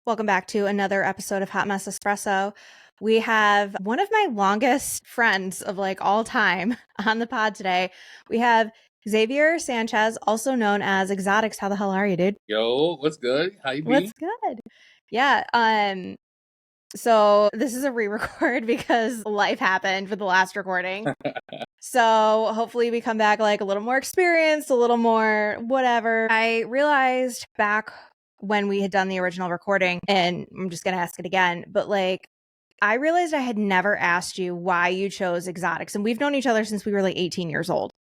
Welcome back to another episode of Hot Mess Espresso. We have one of my longest friends of like all time on the pod today. We have Xavier Sanchez, also known as Exoticz. How the hell are you, dude? Yo, what's good? How you What's be? good? Yeah, so this is a re-record because life happened for the last recording. So hopefully we come back like a little more experienced, a little more whatever. I realized back when we had done the original recording, and I'm just going to ask it again, but like I realized I had never asked you why you chose Exoticz, and we've known each other since we were like 18 years old.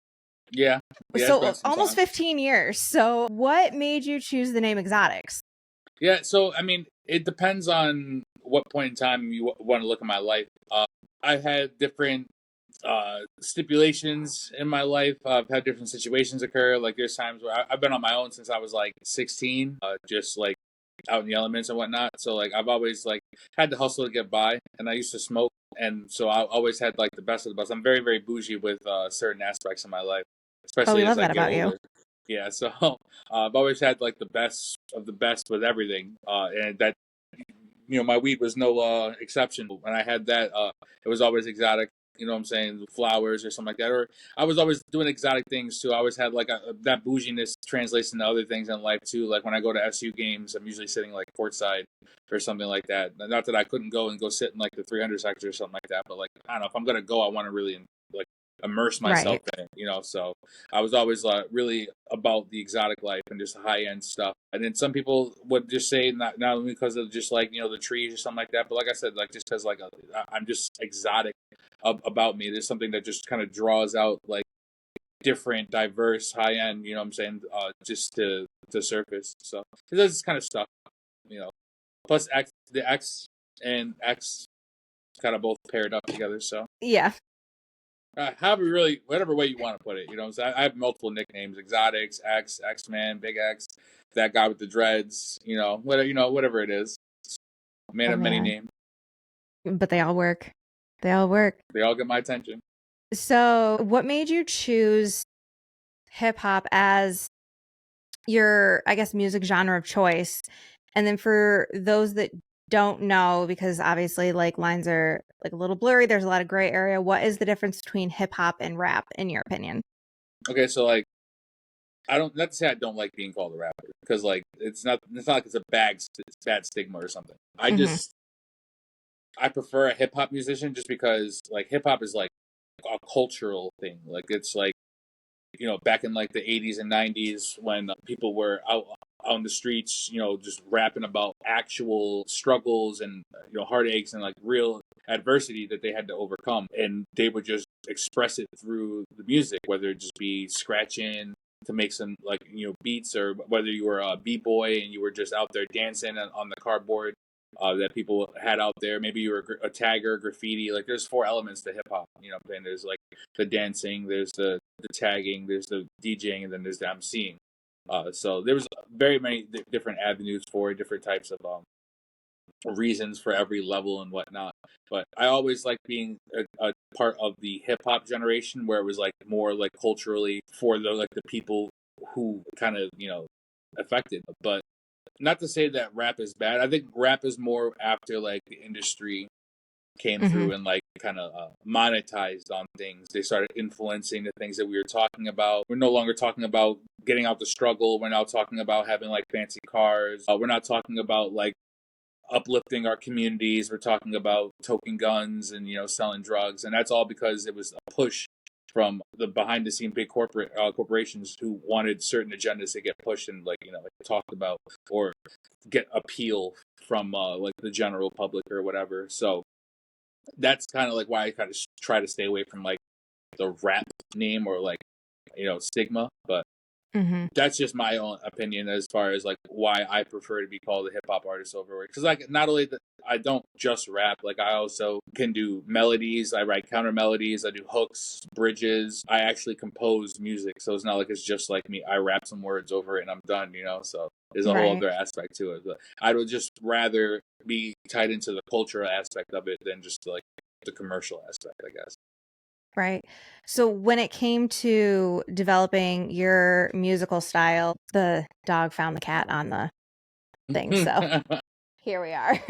Yeah, it's been So some almost time. 15 years. So what made you choose the name Exoticz? Yeah, so I mean, it depends on what point in time you want to look at my life. I had different stipulations in my life. I've had different situations occur. Like there's times where I've been on my own since I was like 16, just like out in the elements and whatnot. So like I've always like had to hustle to get by, and I used to smoke, and so I always had like the best of the best. I'm very very bougie with certain aspects of my life, Oh, we especially as love I that get about you. older. Yeah, so I've always had like the best of the best with everything, and that my weed was no exception. When I had that, it was always exotic. You know what I'm saying? Flowers or something like that. Or I was always doing exotic things too. I always had like that bouginess translates into other things in life too. Like when I go to SU games, I'm usually sitting like courtside or something like that. Not that I couldn't go and go sit in like the 300 sector or something like that, but like I don't know if I'm gonna go, I want to really like immerse myself Right. in it. So I was always really about the exotic life and just high end stuff. And then some people would just say not only because of just like the trees or something like that, but like I said, like just because like I'm just exotic about me. There's something that just kind of draws out like different, diverse, high end. You know what I'm saying? Just to surface. So this kind of stuff. You know, plus the X and X kind of both paired up together. So Yeah. however, really, whatever way you want to put it, So I have multiple nicknames: Exoticz, X Man, Big X, that guy with the dreads. Whatever it is, man Oh of many man. names. But they all work. They all work. They all get my attention. So what made you choose hip hop as your, I guess, music genre of choice? And then for those that don't know, because obviously like lines are like a little blurry, there's a lot of gray area. What is the difference between hip hop and rap, in your opinion? Okay, so like I don't not to say I don't like being called a rapper because like it's not like it's a bad stigma or something. Hmm. I prefer a hip hop musician just because like hip hop is like a cultural thing. Like it's like back in like the 80s and 90s when people were out on the streets, just rapping about actual struggles and heartaches and like real adversity that they had to overcome, and they would just express it through the music, whether it just be scratching to make some like beats, or whether you were a b-boy and you were just out there dancing on the cardboard that people had out there. Maybe you were a tagger, graffiti. Like there's four elements to hip hop. And there's like the dancing, there's the tagging, there's the DJing, and then there's the MCing. So there was very many different avenues for different types of reasons for every level and whatnot. But I always liked being a part of the hip hop generation, where it was like more like culturally for the people who kind of affected. But not to say that rap is bad. I think rap is more after like the industry came Hmm. through and like kind of monetized on things. They started influencing the things that we were talking about. We're no longer talking about getting out the struggle. We're now talking about having like fancy cars. We're not talking about like uplifting our communities. We're talking about toking guns and selling drugs, and that's all because it was a push from the behind the scene big corporations who wanted certain agendas to get pushed and like talked about or get appeal from like the general public or whatever. So that's kind of like why I kind of try to stay away from like the rap name or like stigma. But Hmm. that's just my own opinion as far as like why I prefer to be called a hip hop artist over it. Because like not only that I don't just rap, like I also can do melodies. I write counter melodies. I do hooks, bridges. I actually compose music, so it's not like it's just like me. I rap some words over it and I'm done. So there's a whole Right. other aspect to it. But I would just rather be tied into the cultural aspect of it than just like the commercial aspect, I guess. Right. So when it came to developing your musical style, the dog found the cat on the thing. So Here we are.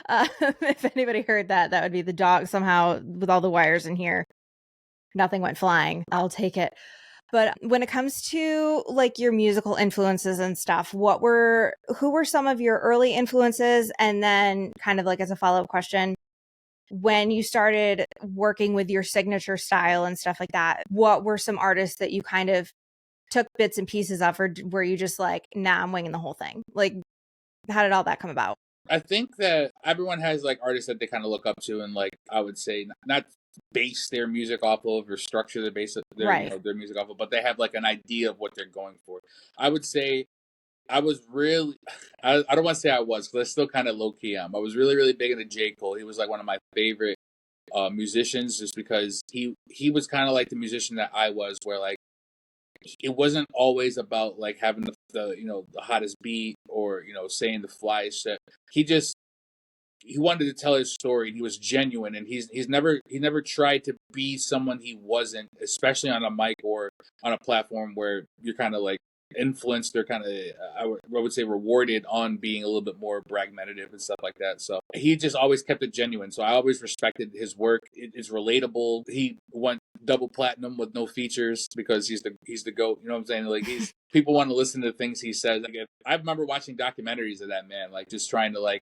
If anybody heard that, that would be the dog somehow with all the wires in here. Nothing went flying. I'll take it. But when it comes to like your musical influences and stuff, who were some of your early influences? And then kind of like as a follow-up question, when you started working with your signature style and stuff like that, what were some artists that you kind of took bits and pieces of, or were you just like, nah, I'm winging the whole thing? Like, how did all that come about? I think that everyone has like artists that they kind of look up to, and like I would say not base their music off of or structure their base their Right. their music off of, but they have like an idea of what they're going for. I would say I was really I don't want to say I was because I still kind of low key am. I was really big into J. Cole. He was like one of my favorite musicians just because he was kind of like the musician that I was, where like it wasn't always about like having the the hottest beat or saying the flyest shit. He wanted to tell his story, and he was genuine, and he never tried to be someone he wasn't, especially on a mic or on a platform where you're kind of like influenced or kind of I would say rewarded on being a little bit more bragmentative and stuff like that. So he just always kept it genuine, so I always respected his work. It's relatable. He went double platinum with no features because he's the goat, you know what I'm saying? Like he's people want to listen to the things he says. Like I remember watching documentaries of that man, like just trying to like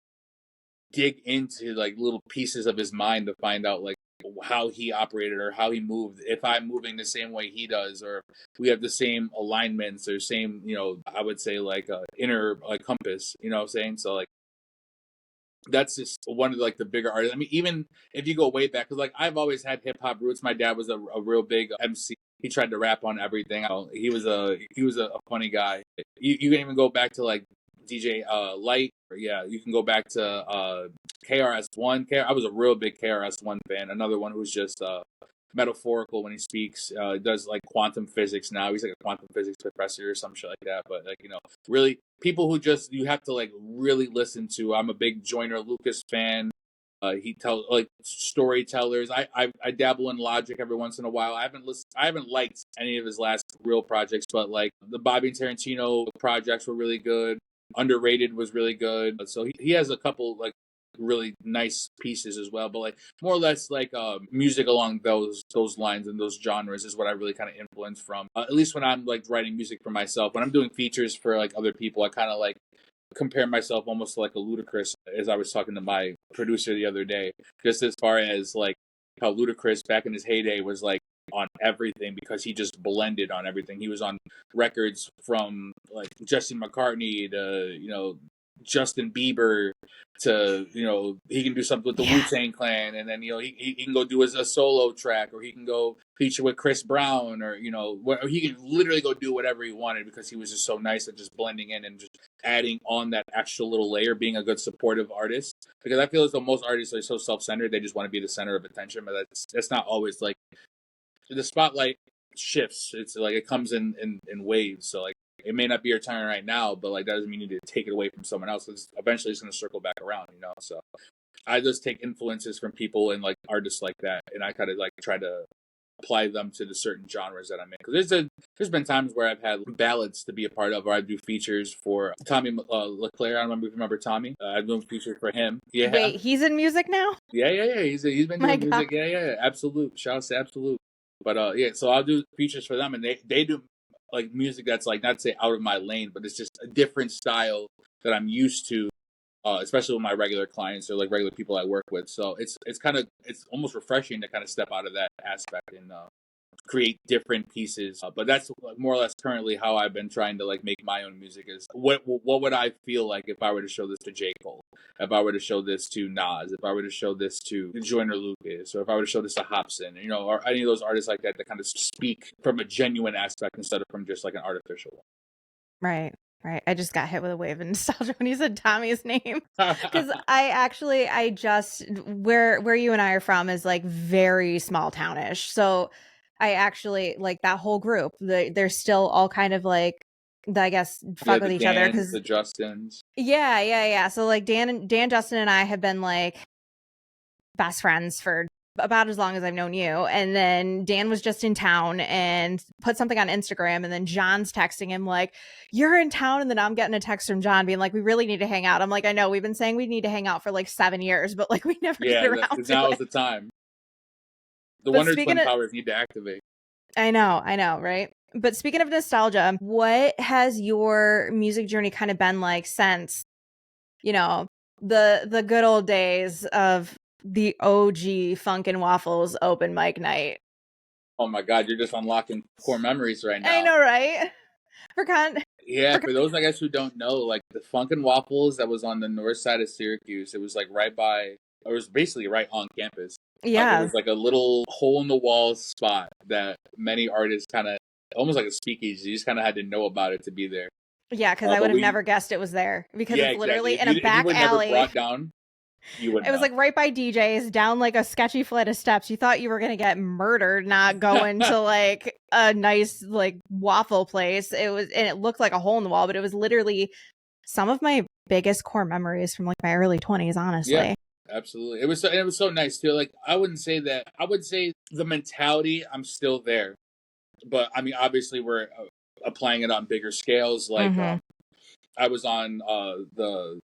dig into like little pieces of his mind to find out like how he operated or how he moved, if I'm moving the same way he does, or we have the same alignments or same I would say like inner like compass, you know what I'm saying? So like that's just one of like the bigger artists. I mean, even if you go way back, because like I've always had hip hop roots. My dad was a real big MC. He tried to rap on everything. He was a funny guy. You can even go back to like DJ Light. Yeah, you can go back to KRS-One. I was a real big KRS-One fan. Another one who's just metaphorical when he speaks. Does like quantum physics now. He's like a quantum physics professor or some shit like that. But like really people who just you have to like really listen to. I'm a big Joyner Lucas fan. He tells like storytellers. I dabble in Logic every once in a while. I haven't liked any of his last real projects, but like the Bobby and Tarantino projects were really good. Underrated was really good. So he has a couple like really nice pieces as well. But like more or less like music along those lines and those genres is what I really kind of influence from. At least when I'm like writing music for myself. When I'm doing features for like other people, I kind of like compare myself almost to like a Ludacris, as I was talking to my producer the other day, just as far as like how Ludacris back in his heyday was like on everything because he just blended on everything. He was on records from like Justin McCartney to Justin Bieber to he can do something with the Yeah. Wu-Tang Clan, and then he can go do a solo track, or he can go feature with Chris Brown, or or he can literally go do whatever he wanted because he was just so nice at just blending in and just adding on that extra little layer, being a good supportive artist. Because I feel as though most artists are so self-centered, they just want to be the center of attention, but that's not always like the spotlight shifts. It's like it comes in waves. So like it may not be your turn right now, but like that doesn't mean you need to take it away from someone else. It's eventually it's going to circle back around, So I just take influences from people and like artists like that, and I kind of like try to apply them to the certain genres that I'm in. Because there's been times where I've had ballads to be a part of, or I do features for Tommy LeClaire. I don't remember if you remember Tommy. I'm doing features for him. Yeah, Wait, he's in music now? yeah. He's been My doing God. music. Yeah. Absolute. Shout out to Absolute. But yeah, so I'll do features for them, and they do like music that's like not to say out of my lane, but it's just a different style that I'm used to, especially with my regular clients or like regular people I work with. So it's almost refreshing to kind of step out of that aspect and create different pieces. But that's more or less currently how I've been trying to like make my own music. Is what would I feel like if I were to show this to J. Cole, if I were to show this to Nas, if I were to show this to Joyner Lucas, or if I were to show this to Hobson, or any of those artists like that kind of speak from a genuine aspect instead of from just like an artificial one. Right. Right. I just got hit with a wave of nostalgia when you said Tommy's name. Because I just where you and I are from is like very small townish. So I actually like that whole group. They're still all kind of like I guess Yeah, fuck with the each other Dans, because the Justins. yeah. So like Dan, Justin, and I have been like best friends for about as long as I've known you. And then Dan was just in town and put something on Instagram. And then John's texting him like, you're in town. And then I'm getting a text from John being like, we really need to hang out. I'm like, I know we've been saying we need to hang out for like 7 years, but like we never get around to now it. is the time. The But Wonder speaking Twin of, powers need to activate. I know, right? But speaking of nostalgia, what has your music journey kind of been like since, the good old days of the OG Funk N Waffles open mic night? Oh my God, you're just unlocking core memories right I now. know, right? Yeah, for those I guess who don't know, like the Funk N Waffles that was on the north side of Syracuse, it was like right by, it was basically right on campus. It Yeah. was like a little hole in the wall spot that many artists kind of, almost like a speakeasy. You just kind of had to know about it to be there. Yeah, because I would But have we, never guessed it was there because yeah, it's exactly. literally in a If you back were never alley. brought down, you wouldn't It was know. like right by DJ's, down like a sketchy flight of steps. You thought you were gonna get murdered, not going to like a nice like waffle place. And it looked like a hole in the wall, but it was literally some of my biggest core memories from like my early 20s, honestly. Yeah, absolutely. It was so nice too. Like I wouldn't say that. I would say the mentality. I'm still there, but I mean, obviously, we're applying it on bigger scales. Like I was on the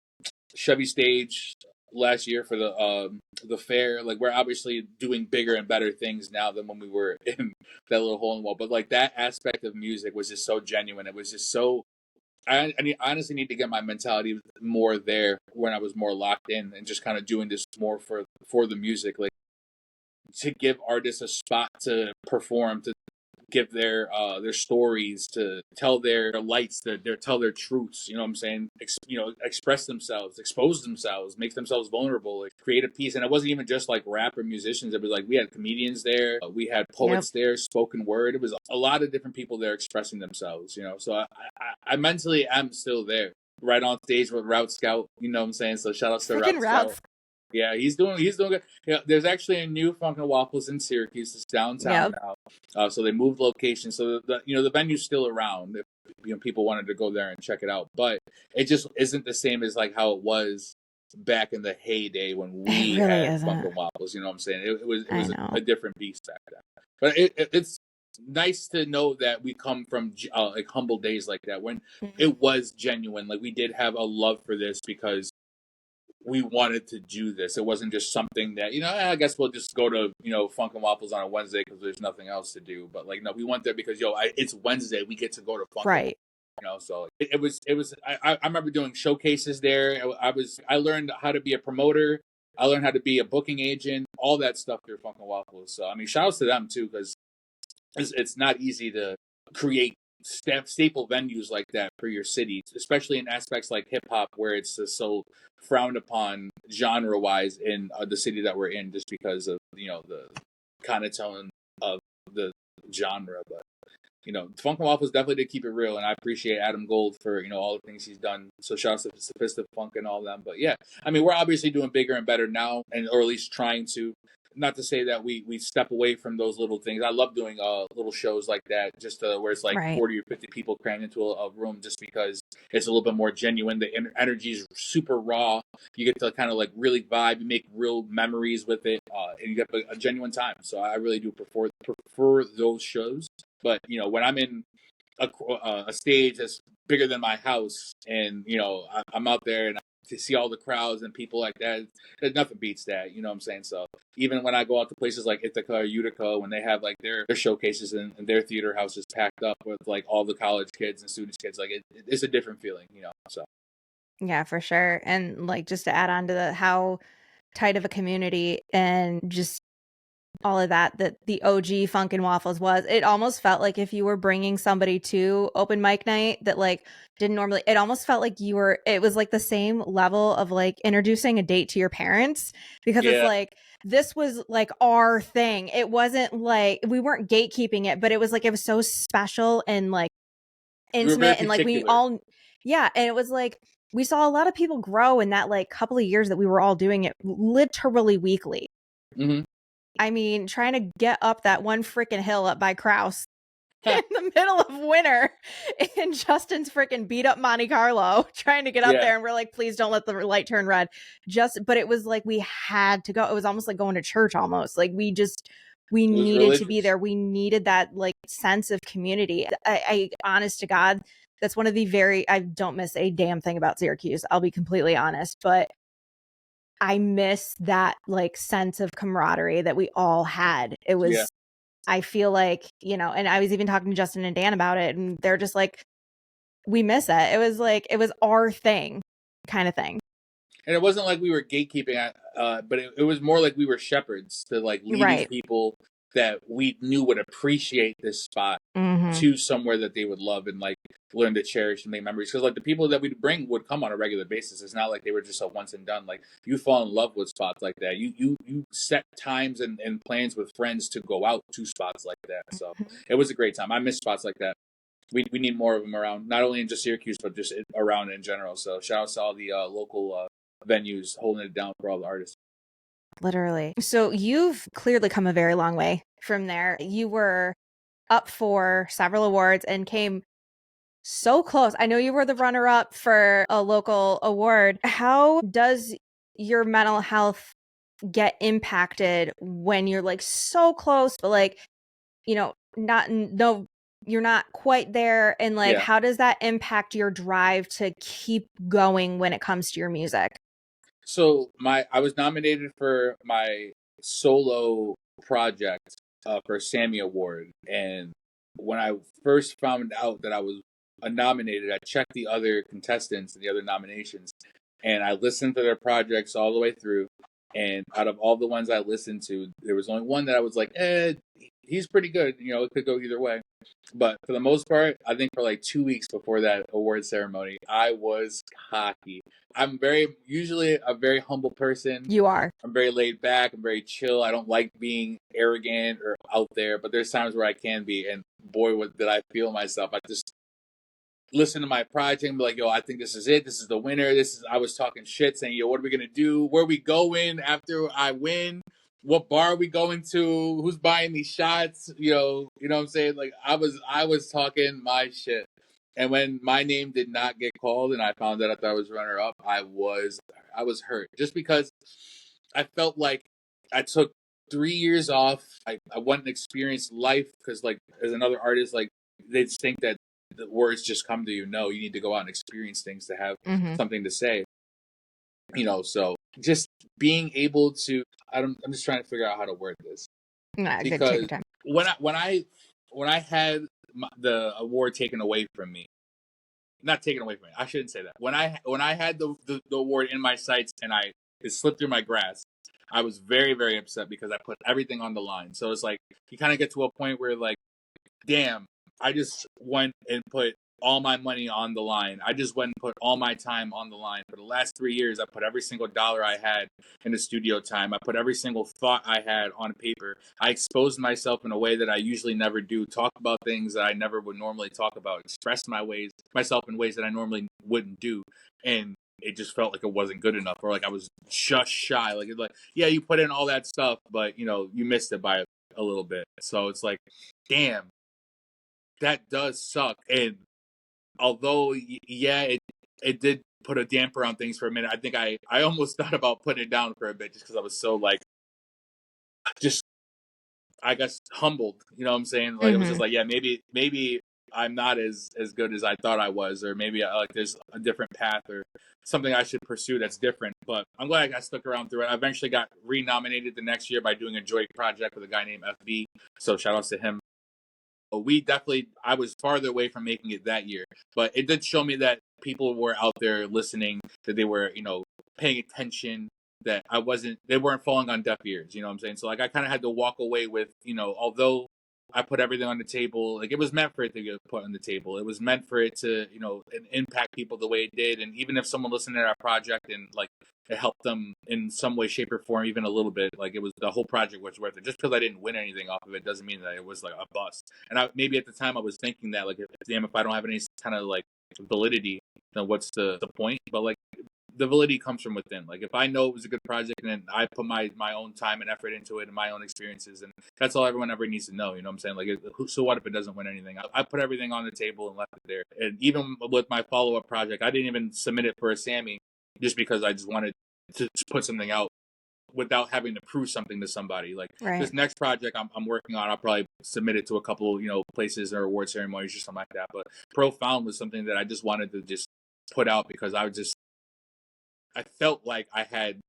Chevy stage last year for the fair. Like we're obviously doing bigger and better things now than when we were in that little hole in the wall. But like that aspect of music was just so genuine. It was just so. I honestly need to get my mentality more there when I was more locked in and just kind of doing this more for the music, like to give artists a spot to perform, to give their stories, to tell their lights, to tell their truths. You know what I'm saying? Express themselves, expose themselves, make themselves vulnerable, like create a piece. And it wasn't even just like rap or musicians. It was like we had comedians there, we had poets there, spoken word. It was a lot of different people there expressing themselves. So I mentally am still there, right on stage with Route Scout. You know what I'm saying? So shout out to Route Scout. Yeah, he's doing good. Yeah, there's actually a new Funk N Waffles in Syracuse. It's downtown now. So they moved location. So the venue's still around if people wanted to go there and check it out. But it just isn't the same as like how it was back in the heyday when we had Funk N Waffles. You know what I'm saying? It was a different beast back then. But it's nice to know that we come from like humble days like that when it was genuine. Like we did have a love for this because we wanted to do this. It wasn't just something that, I guess we'll just go to, Funk N Waffles on a Wednesday because there's nothing else to do. But like, no, we went there because, it's Wednesday. We get to go to Funk N Waffles. So it was, I remember doing showcases there. I learned how to be a promoter. I learned how to be a booking agent, all that stuff through Funk N Waffles. So, I mean, shout outs to them too, because it's not easy to create staple venues like that for your city, especially in aspects like hip hop, where it's so frowned upon genre wise in the city that we're in, just because of the kind of tone of the genre. But Funk N Waffles definitely did keep it real, and I appreciate Adam Gold for all the things he's done. So shout out to Sophistic Funk and all them. But yeah, I mean, we're obviously doing bigger and better now, or at least trying to. Not to say that we step away from those little things. I love doing little shows like that, just where it's like 40 or 50 people crammed into a room, just because it's a little bit more genuine. The energy is super raw. You get to kind of like really vibe. You make real memories with it, and you get a genuine time. So I really do prefer those shows. But when I'm in a stage that's bigger than my house, and I'm out there and to see all the crowds and people like that, nothing beats that. You know what I'm saying? So even when I go out to places like Ithaca or Utica, when they have like their showcases and their theater houses packed up with like all the college kids and students kids, like it's a different feeling, so. Yeah, for sure. And like just to add on to how tight of a community and just all of that the OG Funk N Waffles was, it almost felt like if you were bringing somebody to open mic night that like didn't normally, it almost felt like it was like the same level of like introducing a date to your parents, because it's like this was like our thing. It wasn't like we weren't gatekeeping it, but it was so special and like intimate, and like we all, and it was like we saw a lot of people grow in that like couple of years that we were all doing it literally weekly. I mean, trying to get up that one freaking hill up by Kraus in the middle of winter in Justin's freaking beat up Monte Carlo trying to get up there, and we're like, please don't let the light turn red. But it was like we had to go. It was almost like going to church almost. Like we needed to be there. We needed that like sense of community. I honest to God, that's one of the I don't miss a damn thing about Syracuse. I'll be completely honest, but I miss that like sense of camaraderie that we all had. It was, I feel like, and I was even talking to Justin and Dan about it, and they're just like, we miss it. It was like, it was our thing kind of thing. And it wasn't like we were gatekeeping, but it was more like we were shepherds to like lead these people that we knew would appreciate this spot to somewhere that they would love and like learn to cherish and make memories. Because like the people that we'd bring would come on a regular basis. It's not like they were just a once and done. Like you fall in love with spots like that. You set times and plans with friends to go out to spots like that. So it was a great time. I miss spots like that. We need more of them around, not only in just Syracuse, but just around in general. So shout out to all the local venues holding it down for all the artists. Literally. So you've clearly come a very long way from there. You were up for several awards and came so close. I know you were the runner-up for a local award. How does your mental health get impacted when you're like so close, but like, you're not quite there? And like, how does that impact your drive to keep going when it comes to your music? So I was nominated for my solo project for Sammie Award, and when I first found out that I was nominated, I checked the other contestants and the other nominations, and I listened to their projects all the way through. And out of all the ones I listened to, there was only one that I was like, he's pretty good. It could go either way. But for the most part, I think for like 2 weeks before that award ceremony, I was cocky. I'm usually a very humble person. You are. I'm very laid back. I'm very chill. I don't like being arrogant or out there, but there's times where I can be. And boy, did I feel myself. I just listen to my project and be like, yo, I think this is it. This is the winner. I was talking shit saying, yo, what are we going to do? Where are we going after I win? What bar are we going to? Who's buying these shots? You know what I'm saying? Like I was talking my shit. And when my name did not get called and I found out I was runner up, I was hurt just because I felt like I took 3 years off. I went and experienced life because like as another artist, like they think that the words just come to you. No, you need to go out and experience things to have something to say. So just being able to, I'm just trying to figure out how to word this. Because when I had the award taken away from me, not taken away from me, I shouldn't say that. When I had the award in my sights and it slipped through my grasp, I was very, very upset because I put everything on the line. So it's like you kind of get to a point where like, damn, I just went and put all my money on the line. I just went and put all my time on the line. For the last 3 years, I put every single dollar I had in the studio time. I put every single thought I had on paper. I exposed myself in a way that I usually never do. Talk about things that I never would normally talk about. Express myself in ways that I normally wouldn't do. And it just felt like it wasn't good enough, or like I was just shy. Like yeah, you put in all that stuff, but you missed it by a little bit. So it's like, damn, that does suck. And although, yeah, it did put a damper on things for a minute, I think I almost thought about putting it down for a bit just because I was so, like, just, I guess, humbled. You know what I'm saying? Like, it was just like, yeah, maybe I'm not as good as I thought I was, or maybe, like, there's a different path or something I should pursue that's different. But I'm glad I stuck around through it. I eventually got re-nominated the next year by doing a joint project with a guy named FB, so shout outs to him. I was farther away from making it that year, but it did show me that people were out there listening, that they were, paying attention, that they weren't falling on deaf ears, you know what I'm saying? So like I kind of had to walk away with, although I put everything on the table, like it was meant for it to get put on the table. It was meant for it to, impact people the way it did. And even if someone listened to our project and like it helped them in some way, shape, or form, even a little bit, like it was, the whole project was worth it. Just because I didn't win anything off of it doesn't mean that it was like a bust. And maybe at the time I was thinking that, like, if I don't have any kind of like validity, then what's the point? But like the validity comes from within. Like if I know it was a good project and then I put my own time and effort into it and my own experiences, and that's all everyone ever needs to know. You know what I'm saying? Like, so what if it doesn't win anything? I put everything on the table and left it there. And even with my follow up project, I didn't even submit it for a Sammie just because I just wanted to put something out without having to prove something to somebody. Like this next project I'm working on, I'll probably submit it to a couple, places or award ceremonies or something like that. But Profound was something that I just wanted to just put out because I felt like I had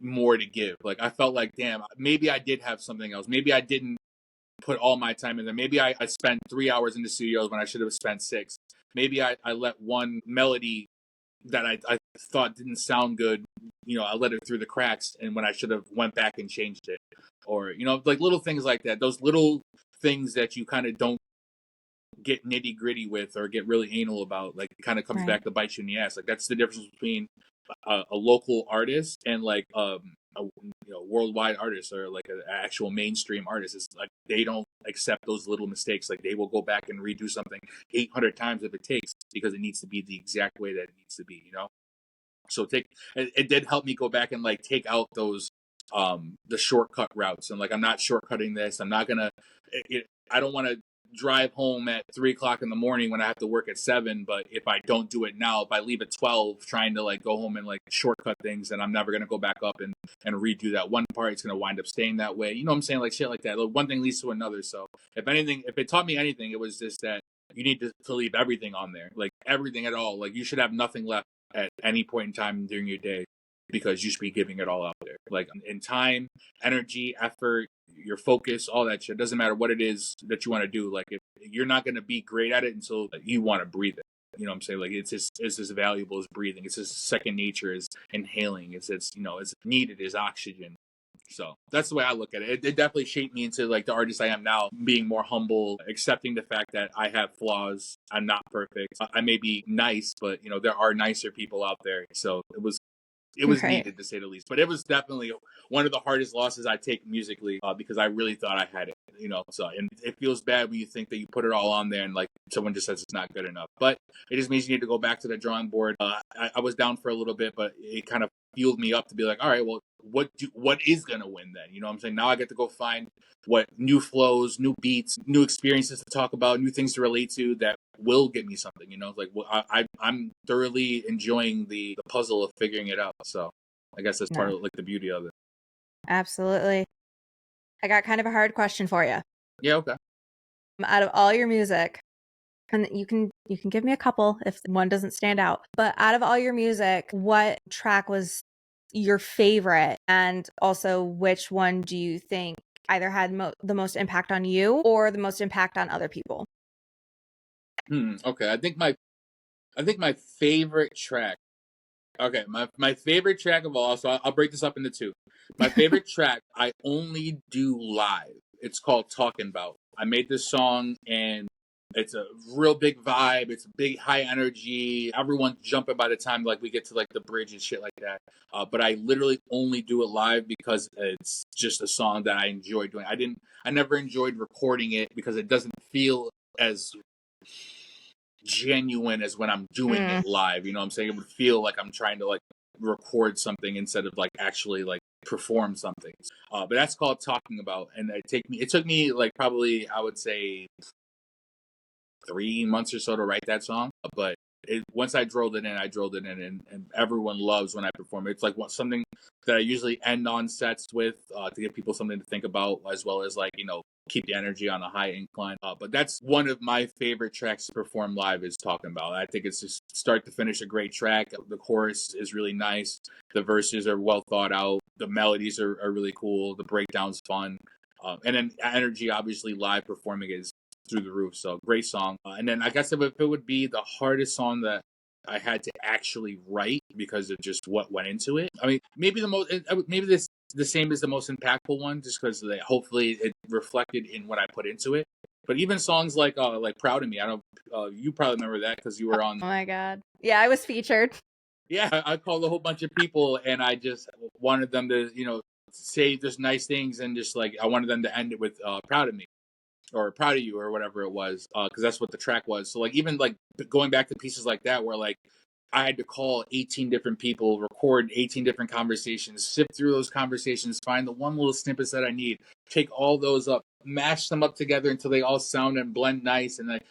more to give. Like I felt like, damn, maybe I did have something else. Maybe I didn't put all my time in there. Maybe I spent 3 hours in the studios when I should have spent 6. Maybe I let one melody that I thought didn't sound good, I let it through the cracks, and when I should have went back and changed it. Or, like little things like that. Those little things that you kind of don't get nitty gritty with or get really anal about, like it kind of comes back to bite you in the ass. Like that's the difference between a local artist and like a worldwide artist or like an actual mainstream artist. It's like they don't accept those little mistakes. Like they will go back and redo something 800 times if it takes because it needs to be the exact way that it needs to be. So it did help me go back and like take out those the shortcut routes, and like I'm not shortcutting this. I'm not gonna. I don't want to drive home at 3:00 in the morning when I have to work at 7. But if I don't do it now, if I leave at 12, trying to like go home and like shortcut things, then I'm never gonna go back up and redo that one part. It's gonna wind up staying that way. You know what I'm saying? Like shit like that. Like one thing leads to another. So if it taught me anything, it was just that you need to leave everything on there, like everything at all. Like you should have nothing left at any point in time during your day because you should be giving it all out there. Like in time, energy, effort, your focus, all that shit. Doesn't matter what it is that you want to do. Like if you're not going to be great at it until you want to breathe it. You know what I'm saying? Like it's as valuable as breathing. It's as second nature as inhaling. It's as needed as oxygen. So that's the way I look at it. It definitely shaped me into like the artist I am now, being more humble, accepting the fact that I have flaws. I'm not perfect. I may be nice, but there are nicer people out there. So it was needed, to say the least. But it was definitely one of the hardest losses I take musically because I really thought I had it. So and it feels bad when you think that you put it all on there and like someone just says it's not good enough. But it just means you need to go back to the drawing board. I was down for a little bit, but it kind of fueled me up to be like, all right, well, what is gonna win then? You know what I'm saying? Now I get to go find what new flows, new beats, new experiences to talk about, new things to relate to that will get me something. Like I'm thoroughly enjoying the puzzle of figuring it out. So I guess that's part of like the beauty of it. Absolutely. I got kind of a hard question for you. Yeah, okay. Out of all your music, and you can give me a couple if one doesn't stand out, but out of all your music, what track was your favorite? And also, which one do you think either had the most impact on you or the most impact on other people? Okay. I think my favorite track. Okay, my favorite track of all. So I'll break this up into 2. My favorite track I only do live. It's called "Talking About." I made this song and it's a real big vibe. It's a big high energy. Everyone's jumping by the time like we get to like the bridge and shit like that. But I literally only do it live because it's just a song that I enjoy doing. I never enjoyed recording it because it doesn't feel as genuine as when I'm doing it live. You know what I'm saying? It would feel like I'm trying to like record something instead of like actually like perform something. But that's called "Talking About," and it took me like probably I would say 3 months or so to write that song. But once I drilled it in, and everyone loves when I perform. It's like something that I usually end on sets with to give people something to think about, as well as like keep the energy on a high incline. But that's one of my favorite tracks to perform live is "Talking About." I think it's just start to finish a great track. The chorus is really nice. The verses are well thought out. The melodies are really cool. The breakdown's fun. And then energy, obviously, live performing is through the roof. So great song. And then I guess if it would be the hardest song that I had to actually write because of just what went into it. I mean, maybe this the same as the most impactful one, just because hopefully it reflected in what I put into it. But even songs like "Proud of Me," I don't. You probably remember that because you were on. Oh my god! Yeah, I was featured. Yeah, I called a whole bunch of people, and I just wanted them to say just nice things, and just like I wanted them to end it with "Proud of Me." Or "Proud of You" or whatever it was, because that's what the track was. So like even like going back to pieces like that where like I had to call 18 different people, record 18 different conversations, sift through those conversations, find the one little snippets that I need, take all those up, mash them up together until they all sound and blend nice, and like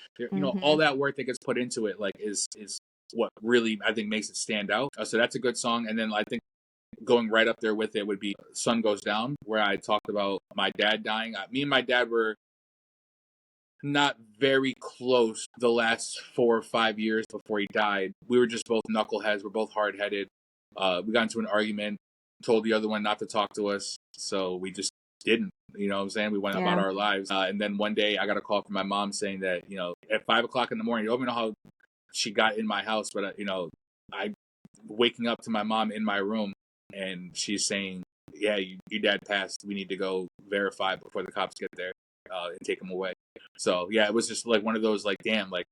all that work that gets put into it, like is what really I think makes it stand out. So that's a good song. And then I think going right up there with it would be "Sun Goes Down," where I talked about my dad dying. Me and my dad were not very close the last 4 or 5 years before he died. We were just both knuckleheads. We're both hard headed. We got into an argument, told the other one not to talk to us, so we just didn't. You know what I'm saying? We went about our lives. And then one day I got a call from my mom saying that, at 5 o'clock in the morning, you don't even know how she got in my house, but, I waking up to my mom in my room and she's saying, yeah, your dad passed. We need to go verify before the cops get there and take him away. So yeah, it was just like one of those like, damn, like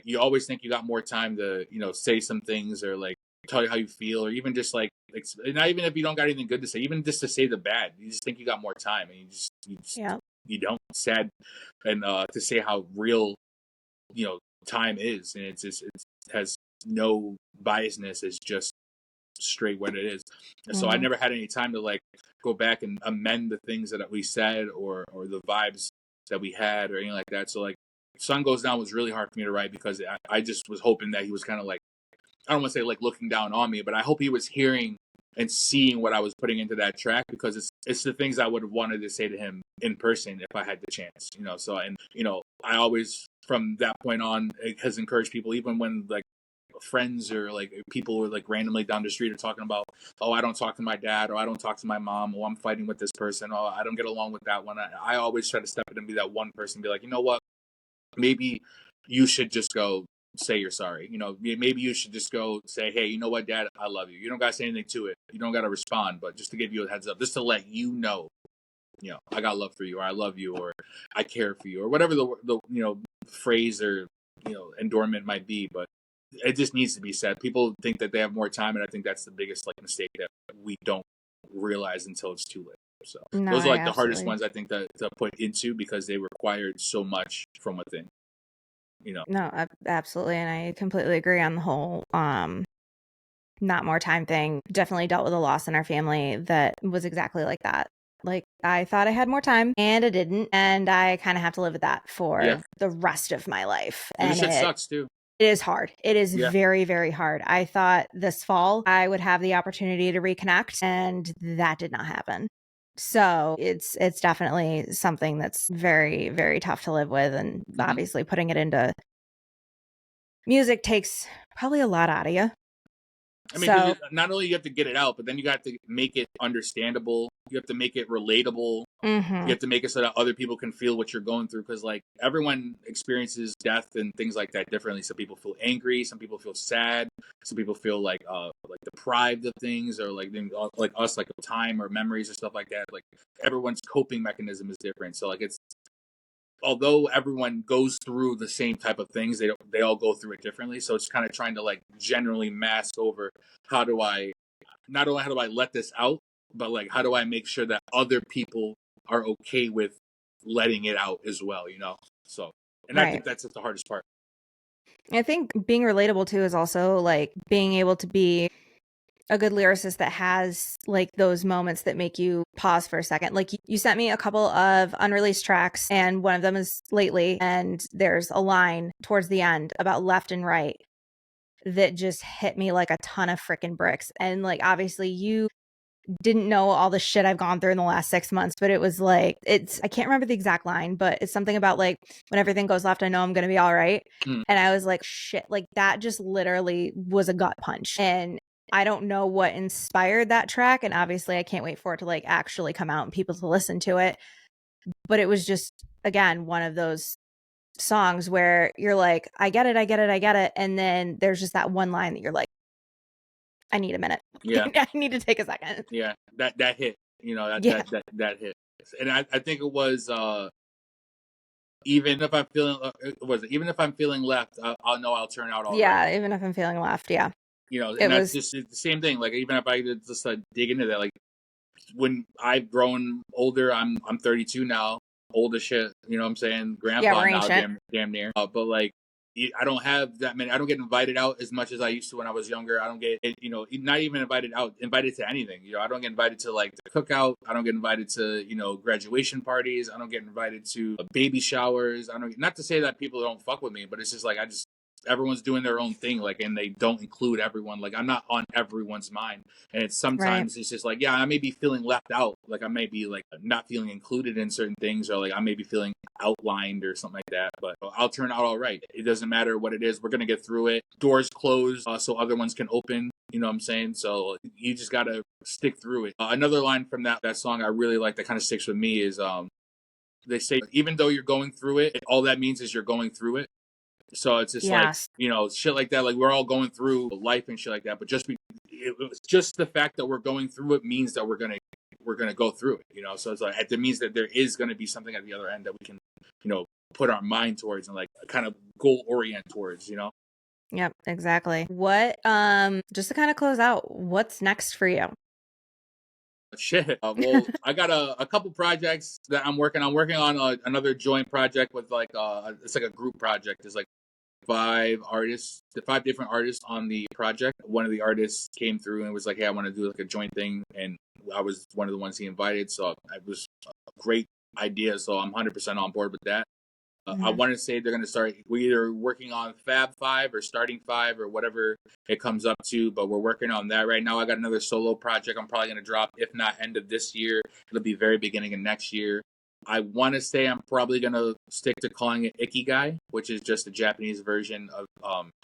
you always think you got more time to, say some things or like tell you how you feel, or even just like not even if you don't got anything good to say, even just to say the bad, you just think you got more time and you don't. Sad. And to say how real, time is, and it has no biasness, it's just straight what it is. And so I never had any time to like go back and amend the things that we said or the vibes that we had or anything like that. So like Sun Goes Down was really hard for me to write because I just was hoping that he was kind of like, I don't want to say like looking down on me, but I hope he was hearing and seeing what I was putting into that track, because it's the things I would have wanted to say to him in person if I had the chance, So, and, I always, from that point on, it has encouraged people, even when like friends or like people were like randomly down the street are talking about, oh, I don't talk to my dad, or I don't talk to my mom, or I'm fighting with this person, or I don't get along with that one. I always try to step in and be that one person, be like, you know what, maybe you should just go say you're sorry. Maybe you should just go say, hey, you know what, dad, I love you. You don't got to say anything to it. You don't got to respond, but just to give you a heads up, just to let you know, I got love for you, or I love you, or I care for you, or whatever the phrase or, endowment might be. But it just needs to be said. People think that they have more time, and I think that's the biggest like mistake that we don't realize until it's too late. So those are like the hardest ones I think to put into, because they required so much from within. No, absolutely, and I completely agree on the whole not more time thing. Definitely dealt with a loss in our family that was exactly like that. Like, I thought I had more time and I didn't, and I kind of have to live with that for the rest of my life. And this shit sucks too. It is hard. It is very, very hard. I thought this fall I would have the opportunity to reconnect, and that did not happen. So it's definitely something that's very, very tough to live with. And obviously putting it into music takes probably a lot out of you. I mean, so, not only you have to get it out, but then you got to make it understandable. You have to make it relatable. You have to make it so that other people can feel what you're going through. Because like everyone experiences death and things like that differently. Some people feel angry. Some people feel sad. Some people feel like deprived of things, or like us, like time or memories or stuff like that. Like everyone's coping mechanism is different. So like although everyone goes through the same type of things, they all go through it differently. So it's kind of trying to like generally mask over, not only how do I let this out, but like how do I make sure that other people are okay with letting it out as well, So, and I think that's the hardest part. I think being relatable too is also like being able to be a good lyricist that has like those moments that make you pause for a second. Like you sent me a couple of unreleased tracks, and one of them is Lately, and there's a line towards the end about left and right that just hit me like a ton of freaking bricks. And like obviously you didn't know all the shit I've gone through in the last 6 months, but it was like, I can't remember the exact line, but it's something about like, when everything goes left, I know I'm going to be all right. And I was like, shit, like that just literally was a gut punch. And I don't know what inspired that track. And obviously I can't wait for it to like actually come out and people to listen to it. But it was just, again, one of those songs where you're like, I get it, I get it, I get it. And then there's just that one line that you're like, I need a minute. Yeah. I need to take a second. Yeah. That hit, that hit. And I think it was, even if I'm feeling left, I'll know I'll turn out all right. Yeah, even if I'm feeling left, yeah. And that's just the same thing. Like even if I just dig into that, like when I've grown older, I'm 32 now, old as shit. You know what I'm saying? Grandpa now, damn near. But like I don't have that many. I don't get invited out as much as I used to when I was younger. I don't get, not even invited to anything. I don't get invited to like the cookout. I don't get invited to, graduation parties. I don't get invited to baby showers. I don't, not to say that people don't fuck with me, but it's just like, everyone's doing their own thing, like, and they don't include everyone. Like, I'm not on everyone's mind, and it's sometimes it's just like, yeah, I may be feeling left out, like I may be like not feeling included in certain things, or like I may be feeling outlined or something like that, but I'll turn out all right. It doesn't matter what it is, we're gonna get through it. Doors closed so other ones can open, you know what I'm saying? So you just gotta stick through it. Another line from that song I really like that kind of sticks with me is they say, even though you're going through it, all that means is you're going through it. So it's just like, shit like that. Like, we're all going through life and shit like that. But just the fact that we're going through it means that we're gonna go through it. So it's like, it means that there is gonna be something at the other end that we can, put our mind towards and like kind of goal orient towards. Yep, exactly. What just to kind of close out, what's next for you? Shit. Well, I got a couple projects that I'm working on. I'm working on another joint project with like it's like a group project. There's like 5 different artists on the project. One of the artists came through and was like, "Hey, I want to do like a joint thing," and I was one of the ones he invited. So it was a great idea. So I'm 100% on board with that. I want to say they're going to start. We're either working on Fab 5 or Starting 5 or whatever it comes up to, but we're working on that right now. I got another solo project I'm probably going to drop, if not end of this year. It'll be very beginning of next year. I want to say I'm probably going to stick to calling it Ikigai, which is just a Japanese version of,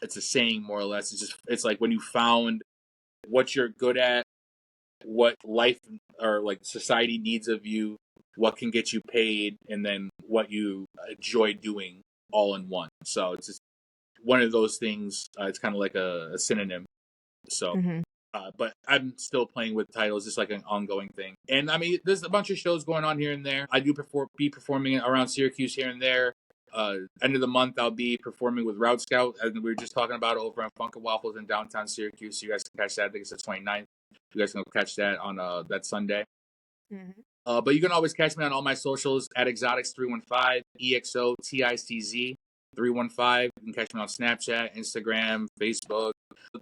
it's a saying more or less. It's like when you found what you're good at, what life or like society needs of you, what can get you paid, and then what you enjoy doing all in one. So it's just one of those things. It's kind of like a synonym. So, but I'm still playing with titles, just like an ongoing thing. And I mean, there's a bunch of shows going on here and there. I do be performing around Syracuse here and there. End of the month, I'll be performing with Route Scout, and we were just talking about it over on Funk N Waffles in downtown Syracuse. So you guys can catch that. I think it's the 29th. You guys can catch that on that Sunday. But you can always catch me on all my socials at Exoticz 315, EXOTICZ 315. You can catch me on Snapchat, Instagram, Facebook.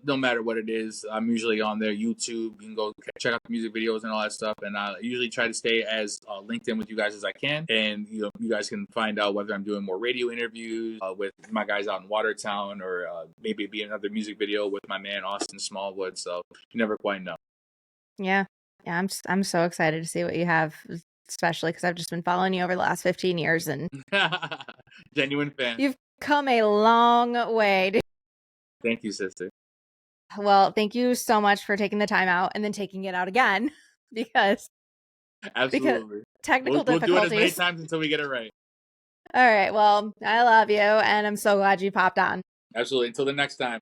No matter what it is, I'm usually on there. YouTube. You can go check out the music videos and all that stuff. And I usually try to stay as linked in with you guys as I can. And you guys can find out whether I'm doing more radio interviews with my guys out in Watertown, or maybe be another music video with my man Austin Smallwood. So you never quite know. Yeah, I'm so excited to see what you have, especially because I've just been following you over the last 15 years, and genuine fan. You've come a long way. Thank you, sister. Well, thank you so much for taking the time out and then taking it out again, because absolutely technical difficulties. We'll do it as many times until we get it right. All right. Well, I love you, and I'm so glad you popped on. Absolutely. Until the next time.